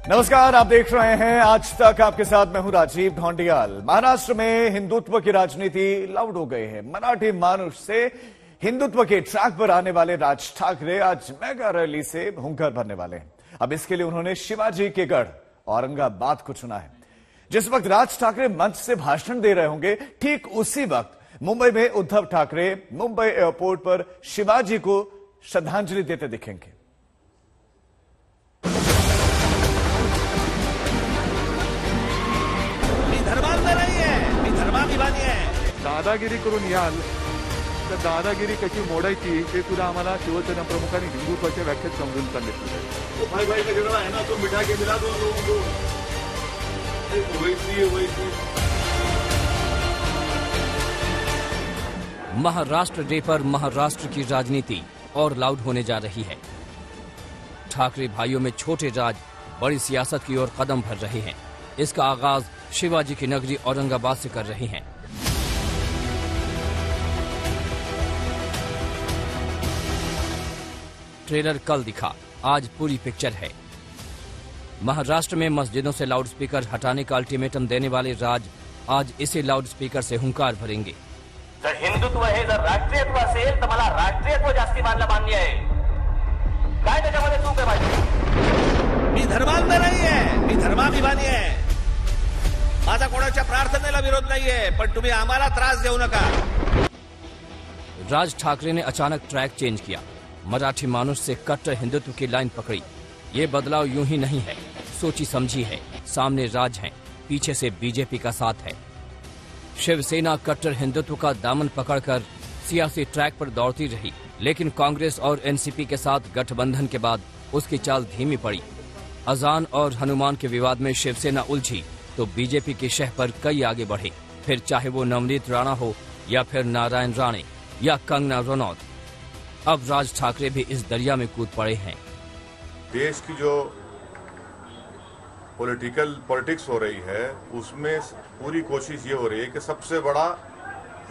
नमस्कार, आप देख रहे हैं आज तक। आपके साथ मैं हूं राजीव ढोंडियाल। महाराष्ट्र में हिंदुत्व की राजनीति लाउड हो गई है। मराठी मानुष से हिंदुत्व के ट्रैक पर आने वाले राज ठाकरे आज मेगा रैली से हुंकार भरने वाले हैं। अब इसके लिए उन्होंने शिवाजी के गढ़ औरंगाबाद को चुना है। जिस वक्त राज ठाकरे मंच से भाषण दे रहे होंगे, ठीक उसी वक्त मुंबई में उद्धव ठाकरे मुंबई एयरपोर्ट पर शिवाजी को श्रद्धांजलि देते दिखेंगे। दादागिरी करून याल तर दादागिरी कशी मोडायची ते सुद्धा आम्हाला शिवसेना प्रमुखांनी हिंदुत्वाच्या व्याख्यात समजून सांगितलं। भाई भाई का झगड़ा है ना, तो मिठा के मिला दो लोगों को। वैसी महाराष्ट्र डे पर महाराष्ट्र की राजनीति और लाउड होने जा रही है। ठाकरे भाइयों में छोटे राज बड़ी सियासत की ओर कदम भर रहे हैं। इसका आगाज शिवाजी की नगरी औरंगाबाद से कर रहे हैं। ट्रेलर कल दिखा, आज पूरी पिक्चर है। महाराष्ट्र में मस्जिदों से लाउडस्पीकर हटाने का अल्टीमेटम देने वाले राज आज इसे लाउडस्पीकर से हुंकार भरेंगे। जर हिंदुत्व हे जर राष्ट्रीयत्व असेल तर मला राष्ट्रीयत्व जास्ती मान्य आहे। काय त्याच्यामध्ये चूक आहे माझी? मी धर्मांध नाहीये, मी धर्माभिमानी आहे। माझा कोणाच्या प्रार्थनेला विरोध नाहीये, पण तुम्ही आम्हाला त्रास देऊ नका। राज ठाकरे ने अचानक ट्रैक चेंज किया, मराठी मानुष से कट्टर हिंदुत्व की लाइन पकड़ी। ये बदलाव यूं ही नहीं है, सोची समझी है। सामने राज हैं, पीछे से बीजेपी का साथ है। शिवसेना कट्टर हिंदुत्व का दामन पकड़कर सियासी ट्रैक पर दौड़ती रही, लेकिन कांग्रेस और एनसीपी के साथ गठबंधन के बाद उसकी चाल धीमी पड़ी। अजान और हनुमान के विवाद में शिवसेना उलझी तो बीजेपी की शह पर कई आगे बढ़े। फिर चाहे वो नवनीत राणा हो या फिर नारायण राणे या कंगना रनौत, अब राज ठाकरे भी इस दरिया में कूद पड़े हैं। देश की जो पॉलिटिक्स हो रही है, उसमें पूरी कोशिश ये हो रही है कि सबसे बड़ा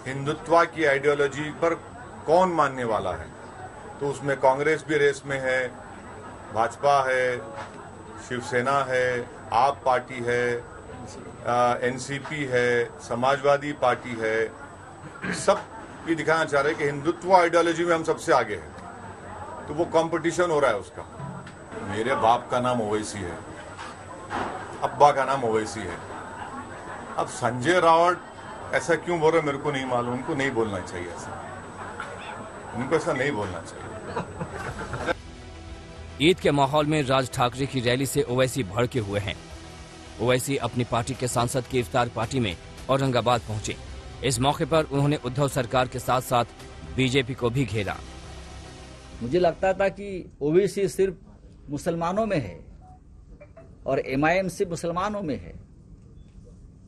हिंदुत्व की आइडियोलॉजी पर कौन मानने वाला है। तो उसमें कांग्रेस भी रेस में है, भाजपा है, शिवसेना है, आप पार्टी है, एनसीपी है, समाजवादी पार्टी है। सब ये दिखाना चाह रहे हैं कि हिंदुत्व आइडियोलॉजी में हम सबसे आगे हैं। तो वो कंपटीशन हो रहा है उसका। मेरे बाप का नाम ओवैसी है, अब्बा का नाम ओवैसी है। अब संजय रावत ऐसा क्यों बोल रहे मेरे को नहीं मालूम। उनको नहीं बोलना चाहिए ऐसा, उनको ऐसा नहीं बोलना चाहिए। ईद के माहौल में राज ठाकरे की रैली से ओवैसी भड़के हुए हैं। ओवैसी अपनी पार्टी के सांसद की इफ्तार पार्टी में औरंगाबाद पहुंचे। इस मौके पर उन्होंने उद्धव सरकार के साथ साथ बीजेपी को भी घेरा। मुझे लगता था कि ओवैसी सिर्फ मुसलमानों में है और एमआईएम सिर्फ मुसलमानों में है,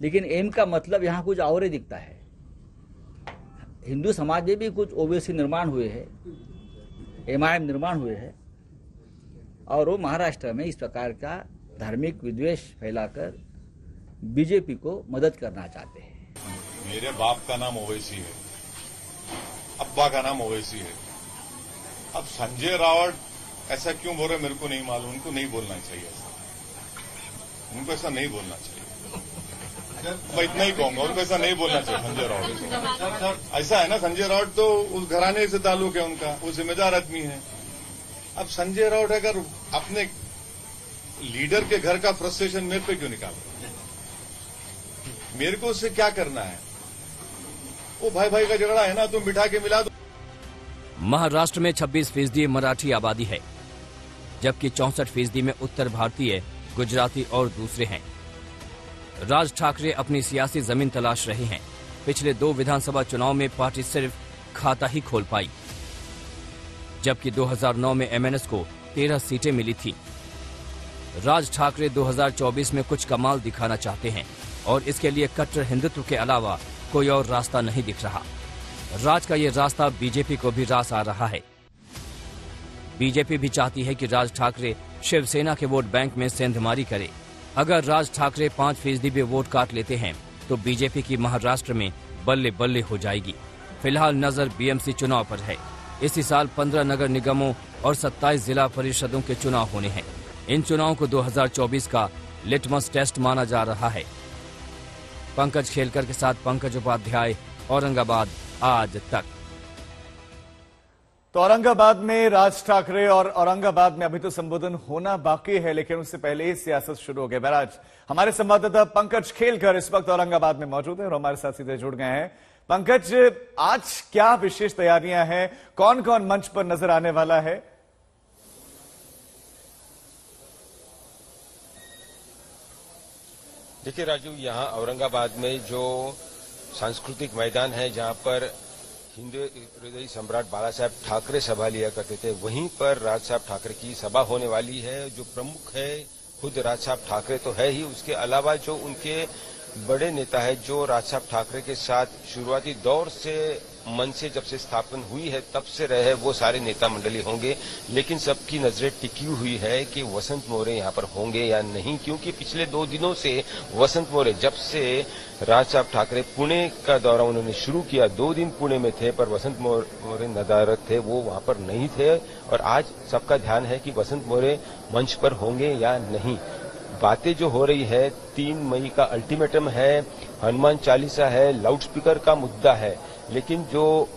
लेकिन एम का मतलब यहाँ कुछ और ही दिखता है। हिंदू समाज में भी कुछ ओवैसी निर्माण हुए हैं, एमआईएम निर्माण हुए हैं, और वो महाराष्ट्र में इस प्रकार का धार्मिक विद्वेष फैलाकर बीजेपी को मदद करना चाहते हैं। मेरे बाप का नाम ओवैसी है, अब्बा का नाम ओवैसी है। अब संजय रावत ऐसा क्यों बोल रहे मेरे को नहीं मालूम। उनको नहीं बोलना चाहिए ऐसा, उनको ऐसा नहीं बोलना चाहिए। मैं इतना ही कहूंगा, उनको ऐसा नहीं बोलना चाहिए संजय रावत। ऐसा है ना, संजय रावत तो उस घराने से ताल्लुक है उनका, वो जिम्मेदार आदमी है। अब संजय रावत अगर अपने लीडर के घर का फ्रस्ट्रेशन मेरे पे क्यों निकाल रहे? मेरे को उससे क्या करना है? वो भाई भाई का झगड़ा है ना, तुम बिठा के मिला दो। महाराष्ट्र में 26% मराठी आबादी है, जबकि 64% में उत्तर भारतीय, गुजराती और दूसरे हैं। राज ठाकरे अपनी सियासी जमीन तलाश रहे हैं। पिछले 2 विधानसभा चुनाव में पार्टी सिर्फ खाता ही खोल पाई, जबकि 2009 में एमएनएस को 13 सीटें मिली थी। राज ठाकरे 2024 में कुछ कमाल दिखाना चाहते हैं और इसके लिए कट्टर हिंदुत्व के अलावा कोई और रास्ता नहीं दिख रहा। राज का ये रास्ता बीजेपी को भी रास आ रहा है। बीजेपी भी चाहती है कि राज ठाकरे शिवसेना के वोट बैंक में सेंधमारी करे। अगर राज ठाकरे 5% भी वोट काट लेते हैं तो बीजेपी की महाराष्ट्र में बल्ले बल्ले हो जाएगी। फिलहाल नजर बीएमसी चुनाव पर है। इसी साल 15 नगर निगमों और 27 जिला परिषदों के चुनाव होने हैं। इन चुनावों को 2024 का लिटमस टेस्ट माना जा रहा है। पंकज खेलकर के साथ पंकज उपाध्याय, औरंगाबाद आज तक। तो औरंगाबाद में राज ठाकरे और औरंगाबाद में अभी तो संबोधन होना बाकी है, लेकिन उससे पहले ही सियासत शुरू हो गई। बहराज हमारे संवाददाता पंकज खेलकर इस वक्त औरंगाबाद में मौजूद है और हमारे साथ सीधे जुड़ गए हैं। पंकज, आज क्या विशेष तैयारियां हैं, कौन कौन मंच पर नजर आने वाला है? देखिए राजू, यहाँ औरंगाबाद में जो सांस्कृतिक मैदान है जहाँ पर हिंदू हृदय सम्राट बाला साहब ठाकरे सभा लिया करते थे, वहीं पर राज साहब ठाकरे की सभा होने वाली है। जो प्रमुख है खुद राज साहब ठाकरे तो है ही, उसके अलावा जो उनके बड़े नेता है जो राज साहब ठाकरे के साथ शुरुआती दौर से मन से जब से स्थापना हुई है तब से रहे, वो सारे नेता मंडली होंगे। लेकिन सबकी नजरें टिकी हुई है कि वसंत मोरे यहाँ पर होंगे या नहीं, क्योंकि पिछले 2 दिनों से वसंत मोरे जब से राज साहब ठाकरे पुणे का दौरा उन्होंने शुरू किया, 2 दिन पुणे में थे पर वसंत मोरे नदारत थे, वो वहां पर नहीं थे। और आज सबका ध्यान है कि वसंत मोरे मंच पर होंगे या नहीं। बातें जो हो रही है, 3 मई का अल्टीमेटम है, हनुमान चालीसा है, लाउडस्पीकर का मुद्दा है, लेकिन जो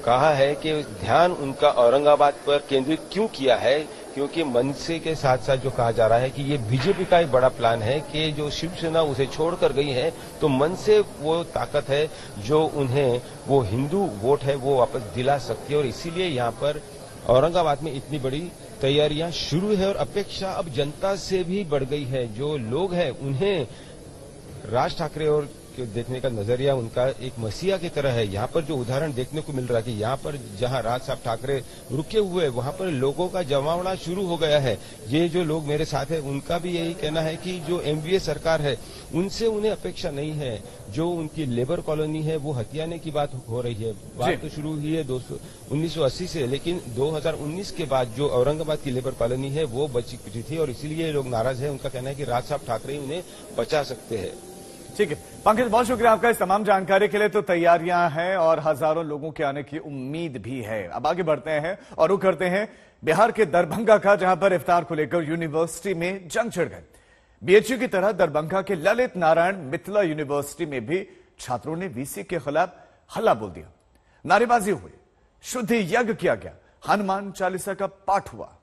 कहा है कि ध्यान उनका औरंगाबाद पर केंद्रित क्यों किया है, क्योंकि मनसे के साथ साथ जो कहा जा रहा है कि ये बीजेपी का एक बड़ा प्लान है कि जो शिवसेना उसे छोड़कर गई है, तो मनसे वो ताकत है जो उन्हें वो हिंदू वोट है वो वापस दिला सकती है। और इसीलिए यहाँ पर औरंगाबाद में इतनी बड़ी तैयारियां शुरू है और अपेक्षा अब जनता से भी बढ़ गई है। जो लोग हैं उन्हें राज ठाकरे और देखने का नजरिया उनका एक मसीहा की तरह है। यहाँ पर जो उदाहरण देखने को मिल रहा है कि यहाँ पर जहाँ राज साहब ठाकरे रुके हुए वहाँ पर लोगों का जमावड़ा शुरू हो गया है। ये जो लोग मेरे साथ हैं उनका भी यही कहना है कि जो एमवीए सरकार है उनसे उन्हें अपेक्षा नहीं है। जो उनकी लेबर कॉलोनी है वो हथियाने की बात हो रही है। बात तो शुरू हुई है 1980 से, लेकिन 2019 के बाद जो औरंगाबाद की लेबर कॉलोनी है वो बची कुची थी और इसीलिए लोग नाराज है। उनका कहना है कि राज साहब ठाकरे उन्हें बचा सकते हैं। ठीक है पंकज, बहुत शुक्रिया आपका इस तमाम जानकारी के लिए। तो तैयारियां हैं और हजारों लोगों के आने की उम्मीद भी है। अब आगे बढ़ते हैं और रुख करते हैं बिहार के दरभंगा का, जहां पर इफ्तार को लेकर यूनिवर्सिटी में जंग छिड़ गई। बीएचयू की तरह दरभंगा के ललित नारायण मिथिला यूनिवर्सिटी में भी छात्रों ने वीसी के खिलाफ हल्ला बोल दिया, नारेबाजी हुई, शुद्धि यज्ञ किया गया, हनुमान चालीसा का पाठ हुआ।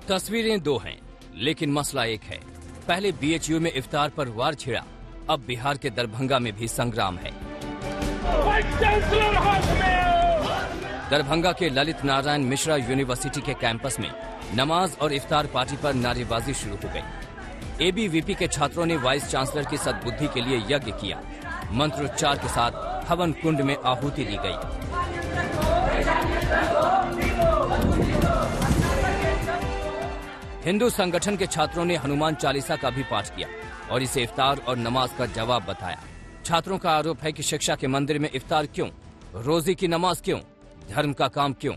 तस्वीरें 2 हैं, लेकिन मसला एक है। पहले बीएचयू में इफ्तार पर वार छिड़ा, अब बिहार के दरभंगा में भी संग्राम है। दरभंगा के ललित नारायण मिश्रा यूनिवर्सिटी के कैंपस में नमाज और इफ्तार पार्टी पर नारेबाजी शुरू हो गई। एबीवीपी के छात्रों ने वाइस चांसलर की सद्बुद्धि के लिए यज्ञ किया। मंत्रोच्चार के साथ हवन कुंड में आहुति दी गई। हिंदू संगठन के छात्रों ने हनुमान चालीसा का भी पाठ किया और इसे इफ्तार और नमाज का जवाब बताया। छात्रों का आरोप है कि शिक्षा के मंदिर में इफ्तार क्यों, रोजी की नमाज क्यों, धर्म का काम क्यों।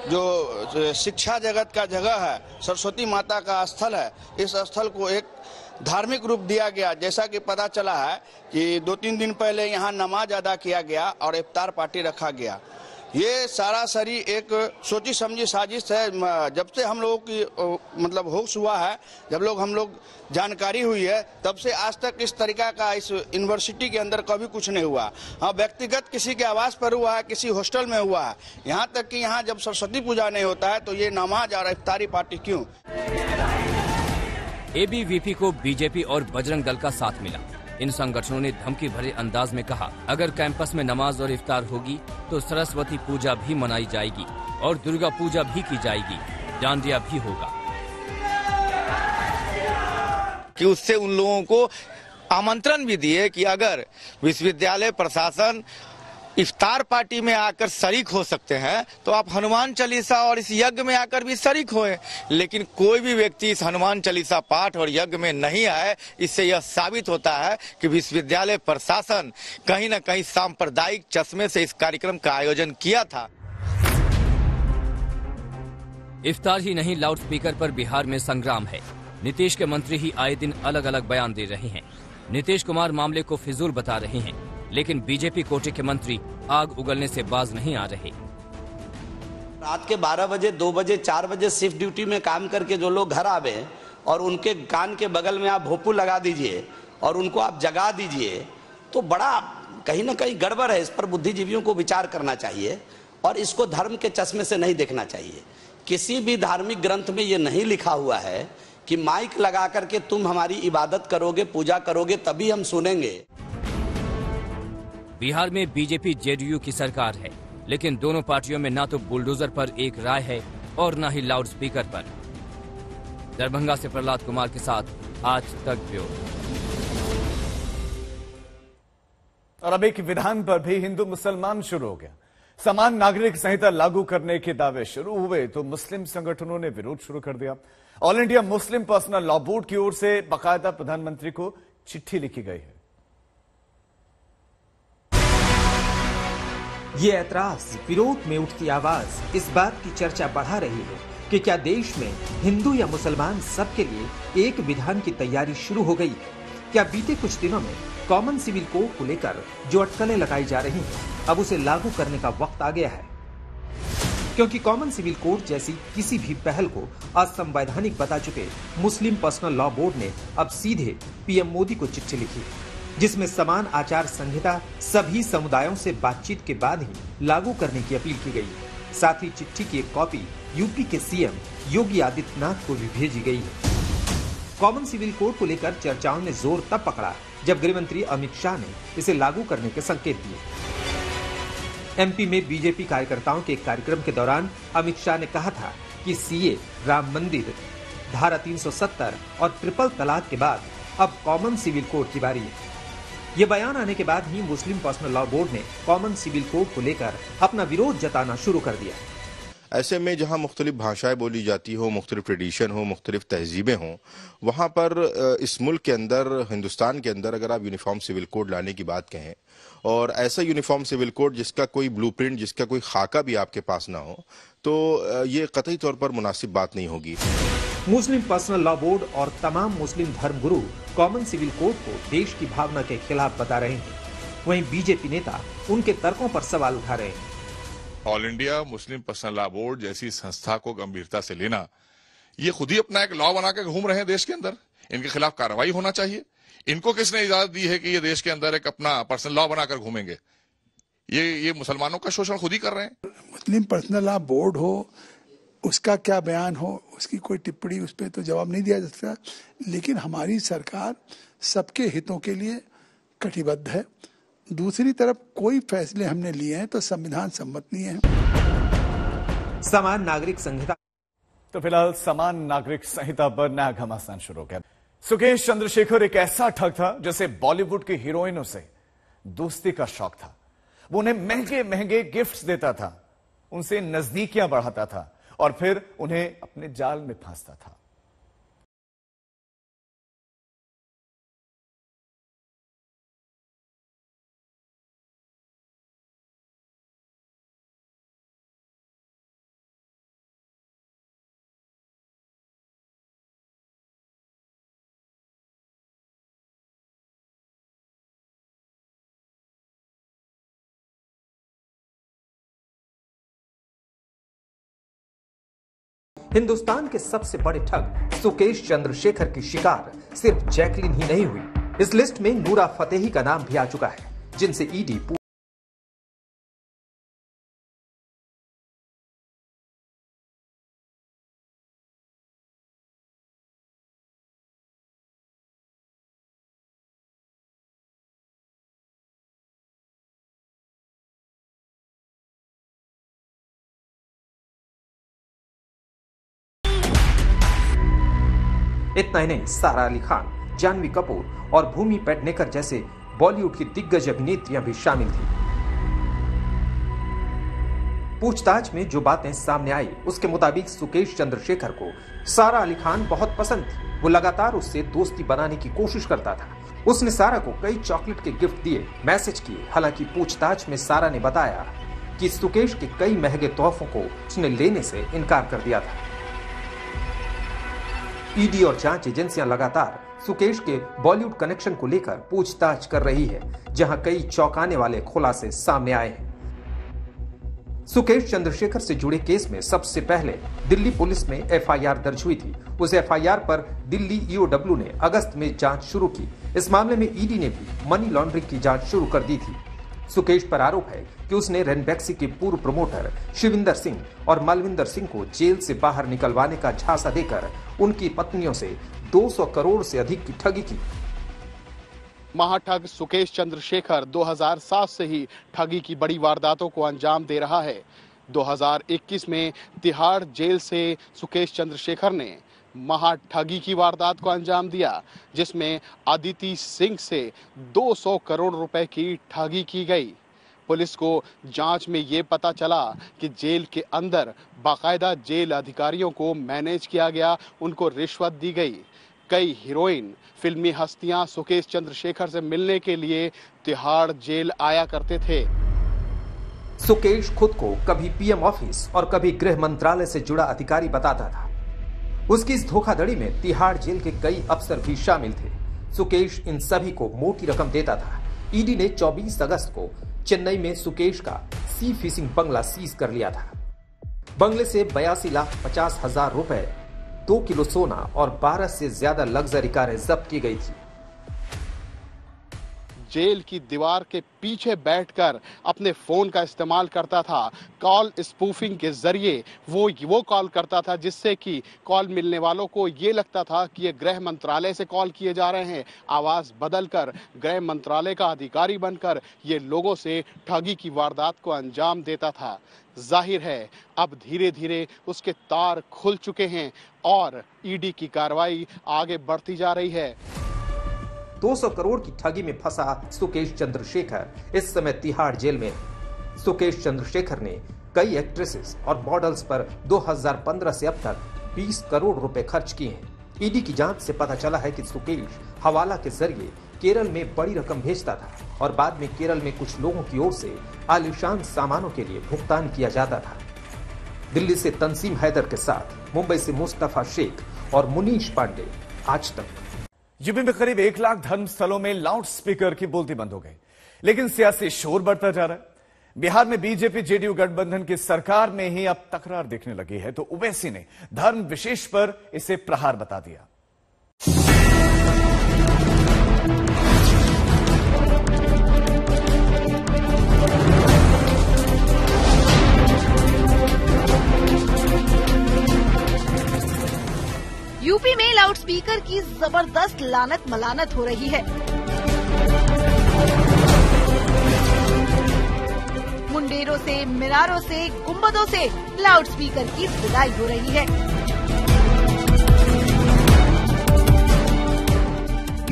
जो शिक्षा जगत का जगह है, सरस्वती माता का स्थल है, इस स्थल को एक धार्मिक रूप दिया गया। जैसा कि पता चला है कि 2-3 दिन पहले यहाँ नमाज अदा किया गया और इफ्तार पार्टी रखा गया। ये सरासरी एक सोची समझी साजिश है। जब से हम लोगों की मतलब होश हुआ है, जब हम लोग जानकारी हुई है, तब से आज तक इस तरीका का इस यूनिवर्सिटी के अंदर कभी कुछ नहीं हुआ। हाँ, व्यक्तिगत किसी के आवास पर हुआ है, किसी हॉस्टल में हुआ है। यहाँ तक कि यहाँ जब सरस्वती पूजा नहीं होता है तो ये नमाज और इफ्तारी पार्टी क्यों। एबीवीपी को बीजेपी और बजरंग दल का साथ मिला। इन संगठनों ने धमकी भरे अंदाज में कहा, अगर कैंपस में नमाज और इफ्तार होगी तो सरस्वती पूजा भी मनाई जाएगी और दुर्गा पूजा भी की जाएगी, डांडिया भी होगा। कि उससे उन लोगों को आमंत्रण भी दिए कि अगर विश्वविद्यालय प्रशासन इफ्तार पार्टी में आकर शरीक हो सकते हैं तो आप हनुमान चालीसा और इस यज्ञ में आकर भी शरीक होए। लेकिन कोई भी व्यक्ति इस हनुमान चालीसा पाठ और यज्ञ में नहीं आए। इससे यह साबित होता है कि विश्वविद्यालय प्रशासन कहीं न कहीं सांप्रदायिक चश्मे से इस कार्यक्रम का आयोजन किया था। इफ्तार ही नहीं, लाउडस्पीकर पर बिहार में संग्राम है। नीतीश के मंत्री ही आए दिन अलग अलग बयान दे रहे हैं। नीतीश कुमार मामले को फिजूल बता रहे हैं, लेकिन बीजेपी कोटे के मंत्री आग उगलने से बाज नहीं आ रहे। रात के 12 बजे, 2 बजे, 4 बजे शिफ्ट ड्यूटी में काम करके जो लोग घर आवे और उनके कान के बगल में आप भोपू लगा दीजिए और उनको आप जगा दीजिए, तो बड़ा कहीं ना कहीं गड़बड़ है। इस पर बुद्धिजीवियों को विचार करना चाहिए और इसको धर्म के चश्मे से नहीं देखना चाहिए। किसी भी धार्मिक ग्रंथ में ये नहीं लिखा हुआ है कि माइक लगा करके तुम हमारी इबादत करोगे, पूजा करोगे, तभी हम सुनेंगे। बिहार में बीजेपी जेडीयू की सरकार है, लेकिन दोनों पार्टियों में ना तो बुलडोजर पर एक राय है और न ही लाउड स्पीकर पर। दरभंगा से प्रहलाद कुमार के साथ आज तक ब्यूरो। और अब एक विधान पर भी हिंदू मुसलमान शुरू हो गया। समान नागरिक संहिता लागू करने के दावे शुरू हुए तो मुस्लिम संगठनों ने विरोध शुरू कर दिया। All India Muslim personal law board की ओर से बाकायदा प्रधानमंत्री को चिट्ठी लिखी गई है। ये ऐतराज, विरोध में उठती आवाज इस बात की चर्चा बढ़ा रही है कि क्या देश में हिंदू या मुसलमान सबके लिए एक विधान की तैयारी शुरू हो गई? क्या बीते कुछ दिनों में कॉमन सिविल कोड को लेकर जो अटकलें लगाई जा रही हैं, अब उसे लागू करने का वक्त आ गया है? क्योंकि कॉमन सिविल कोड जैसी किसी भी पहल को असंवैधानिक बता चुके मुस्लिम पर्सनल लॉ बोर्ड ने अब सीधे पीएम मोदी को चिट्ठी लिखी है, जिसमें समान आचार संहिता सभी समुदायों से बातचीत के बाद ही लागू करने की अपील की गई है। साथ ही चिट्ठी की एक कॉपी यूपी के सीएम योगी आदित्यनाथ को भी भेजी गई है। कॉमन सिविल कोड को लेकर चर्चाओं ने जोर तब पकड़ा जब गृहमंत्री अमित शाह ने इसे लागू करने के संकेत दिए। एमपी में बीजेपी कार्यकर्ताओं के एक कार्यक्रम के दौरान अमित शाह ने कहा था कि सीए, राम मंदिर, धारा 370 और ट्रिपल तलाक के बाद अब कॉमन सिविल कोड की बारी है। ये बयान आने के बाद ही मुस्लिम पर्सनल लॉ बोर्ड ने कॉमन सिविल कोड को लेकर अपना विरोध जताना शुरू कर दिया। ऐसे में जहाँ मुख्तलिफ भाषाएं बोली जाती हो, मुख्तलिफ ट्रेडिशन हो, मुख्तलिफ तहजीबें हों, वहाँ पर इस मुल्क के अंदर, हिंदुस्तान के अंदर अगर आप यूनिफॉर्म सिविल कोड लाने की बात कहें और ऐसा यूनिफॉर्म सिविल कोड जिसका कोई ब्लूप्रिंट, जिसका कोई खाका भी आपके पास ना हो, तो ये कतई तौर पर मुनासिब बात नहीं होगी। मुस्लिम पर्सनल लॉ बोर्ड और तमाम मुस्लिम धर्मगुरु कॉमन सिविल कोड को देश की भावना के खिलाफ बता रहे हैं। वहीं बीजेपी नेता उनके तर्कों पर सवाल उठा रहे हैं। All India Muslim personal law board जैसी संस्था को गंभीरता से लेना, ये खुद ही अपना एक लॉ बना के घूम रहे हैं देश के अंदर। इनके खिलाफ कार्रवाई होना चाहिए। इनको किसने इजाजत दी है कि ये देश के अंदर एक अपना पर्सनल लॉ बनाकर घूमेंगे? ये मुसलमानों का शोषण खुद ही कर रहे हैं। मुस्लिम पर्सनल लॉ बोर्ड हो, उसका क्या बयान हो, उसकी कोई टिप्पणी, उस पर तो जवाब नहीं दिया जा सकता। लेकिन हमारी सरकार सबके हितों के लिए कटिबद्ध है। दूसरी तरफ कोई फैसले हमने लिए हैं तो संविधान सम्मत नहीं है। समान नागरिक संहिता। तो फिलहाल समान नागरिक संहिता पर नया घमासान शुरू हो गया। सुकेश चंद्रशेखर एक ऐसा ठग था जैसे बॉलीवुड की हीरोइनों से दोस्ती का शौक था। वो उन्हें महंगे महंगे गिफ्ट्स देता था, उनसे नजदीकियां बढ़ाता था और फिर उन्हें अपने जाल में फांसता था। हिंदुस्तान के सबसे बड़े ठग सुकेश चंद्रशेखर की शिकार सिर्फ जैकलिन ही नहीं हुई। इस लिस्ट में नूरा फतेही का नाम भी आ चुका है, जिनसे ईडी इतना ही नहीं, सारा अली खान, जानवी कपूर और भूमि पेडनेकर जैसे बॉलीवुड की दिग्गज अभिनेत्रियां भी शामिल थी। पूछताछ में जो बातें सामने आई उसके मुताबिक सुकेश चंद्रशेखर को सारा अली खान बहुत पसंद थी। वो लगातार उससे दोस्ती बनाने की कोशिश करता था। उसने सारा को कई चॉकलेट के गिफ्ट दिए, मैसेज किए। हालांकि पूछताछ में सारा ने बताया कि सुकेश के कई महंगे तोहफों को उसने लेने से इनकार कर दिया था। ईडी और जांच एजेंसियां लगातार सुकेश के बॉलीवुड कनेक्शन को लेकर पूछताछ कर रही है, जहां कई चौंकाने वाले खुलासे सामने आए हैं। सुकेश चंद्रशेखर से जुड़े केस में सबसे पहले दिल्ली पुलिस में एफआईआर दर्ज हुई थी। उस एफआईआर पर दिल्ली ईओडब्ल्यू ने अगस्त में जांच शुरू की। इस मामले में ईडी ने भी मनी लॉन्ड्रिंग की जांच शुरू कर दी थी। सुकेश पर आरोप है कि उसने रेनबैक्सी के पूर्व प्रमोटर शिविंदर सिंह और मालविंदर सिंह को जेल से बाहर निकलवाने का झांसा देकर उनकी पत्नियों से 200 करोड़ से अधिक की ठगी की। महाठग सुकेश चंद्रशेखर 2007 से ही ठगी की बड़ी वारदातों को अंजाम दे रहा है। 2021 में तिहाड़ जेल से सुकेश चंद्रशेखर ने महाठगी की वारदात को अंजाम दिया, जिसमें अदिति सिंह से 200 करोड़ रुपए की ठगी की गई। पुलिस को जांच में ये पता चला कि जेल के अंदर बाकायदा जेल अधिकारियों को मैनेज किया गया, उनको रिश्वत दी गई। कई हीरोइन, फिल्मी हस्तियां सुकेश चंद्रशेखर से मिलने के लिए तिहाड़ जेल आया करते थे। सुकेश खुद को कभी पीएम ऑफिस और कभी गृह मंत्रालय से जुड़ा अधिकारी बताता था। उसकी इस धोखाधड़ी में तिहाड़ जेल के कई अफसर भी शामिल थे। सुकेश इन सभी को मोटी रकम देता था। ईडी ने 24 अगस्त को चेन्नई में सुकेश का सी फिशिंग बंगला सीज कर लिया था। बंगले से 82,50,000 रुपए, 2 किलो सोना और 12 से ज्यादा लग्जरी कारें जब्त की गई थी। जेल की दीवार के पीछे बैठकर अपने फोन का इस्तेमाल करता था। कॉल स्पूफिंग के जरिए वो कॉल करता था, जिससे कि कॉल मिलने वालों को ये लगता था कि ये गृह मंत्रालय से कॉल किए जा रहे हैं। आवाज बदलकर गृह मंत्रालय का अधिकारी बनकर ये लोगों से ठगी की वारदात को अंजाम देता था। जाहिर है अब धीरे धीरे उसके तार खुल चुके हैं और ईडी की कार्रवाई आगे बढ़ती जा रही है। 200 करोड़ की ठगी में फंसा सुकेश चंद्रशेखर इस समय तिहाड़ जेल में है। सुकेश चंद्रशेखर ने कई एक्ट्रेसेस और मॉडल्स पर 2015 से अब तक 20 करोड़ रुपए खर्च किए हैं। ईडी की जांच से पता चला है कि सुकेश हवाला के जरिए केरल में बड़ी रकम भेजता था और बाद में केरल में कुछ लोगों की ओर से आलीशान सामानों के लिए भुगतान किया जाता था। दिल्ली से तंसीम हैदर के साथ मुंबई से मुस्तफा शेख और मुनीश पांडे, आज तक। यूपी में करीब 1 लाख धर्मस्थलों में लाउड स्पीकर की बोलती बंद हो गई, लेकिन सियासी शोर बढ़ता जा रहा है। बिहार में बीजेपी जेडीयू गठबंधन की सरकार में ही अब तकरार दिखने लगी है, तो ओवैसी ने धर्म विशेष पर इसे प्रहार बता दिया। यूपी में लाउडस्पीकर की जबरदस्त लानत मलानत हो रही है। मुंडेरों से, मीनारों से, गुंबदों से लाउडस्पीकर की विदाई हो रही है।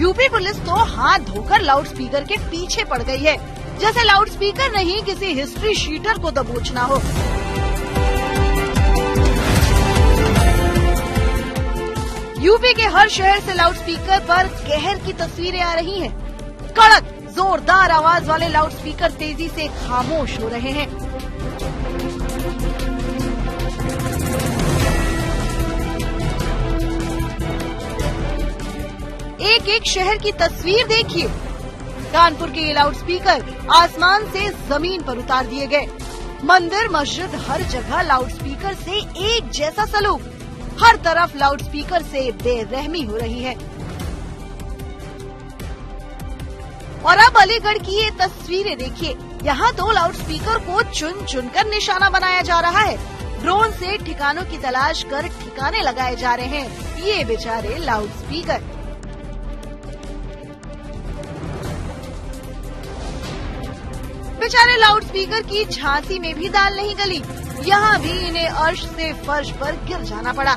यूपी पुलिस तो हाथ धोकर लाउडस्पीकर के पीछे पड़ गई है, जैसे लाउडस्पीकर नहीं किसी हिस्ट्री शीटर को दबोचना हो। यूपी के हर शहर से लाउडस्पीकर पर कहर की तस्वीरें आ रही हैं। कड़क, जोरदार आवाज वाले लाउडस्पीकर तेजी से खामोश हो रहे हैं। एक एक शहर की तस्वीर देखिए। कानपुर के ये लाउडस्पीकर आसमान से जमीन पर उतार दिए गए। मंदिर, मस्जिद, हर जगह लाउडस्पीकर से एक जैसा सलूक। हर तरफ लाउडस्पीकर से बेरहमी हो रही है। और अब अलीगढ़ की ये तस्वीरें देखिए। यहाँ तो लाउडस्पीकर को चुन चुनकर निशाना बनाया जा रहा है। ड्रोन से ठिकानों की तलाश कर ठिकाने लगाए जा रहे हैं ये बेचारे लाउडस्पीकर। बेचारे लाउडस्पीकर की झांसी में भी दाल नहीं गली। यहाँ भी इन्हें अर्श से फर्श पर गिर जाना पड़ा।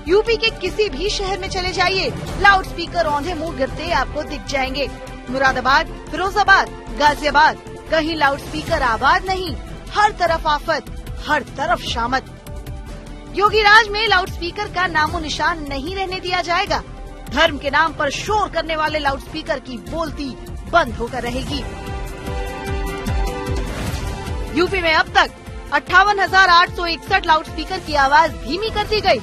यूपी के किसी भी शहर में चले जाइए, लाउडस्पीकर औंधे मुंह गिरते आपको दिख जाएंगे। मुरादाबाद, फिरोजाबाद, गाजियाबाद, कहीं लाउडस्पीकर आबाद नहीं। हर तरफ आफत, हर तरफ शामत। योगी राज में लाउडस्पीकर का नामो निशान नहीं रहने दिया जाएगा। धर्म के नाम पर शोर करने वाले लाउडस्पीकर की बोलती बंद होकर रहेगी। यूपी में अब तक 58,861 लाउडस्पीकर की आवाज धीमी कर दी गई।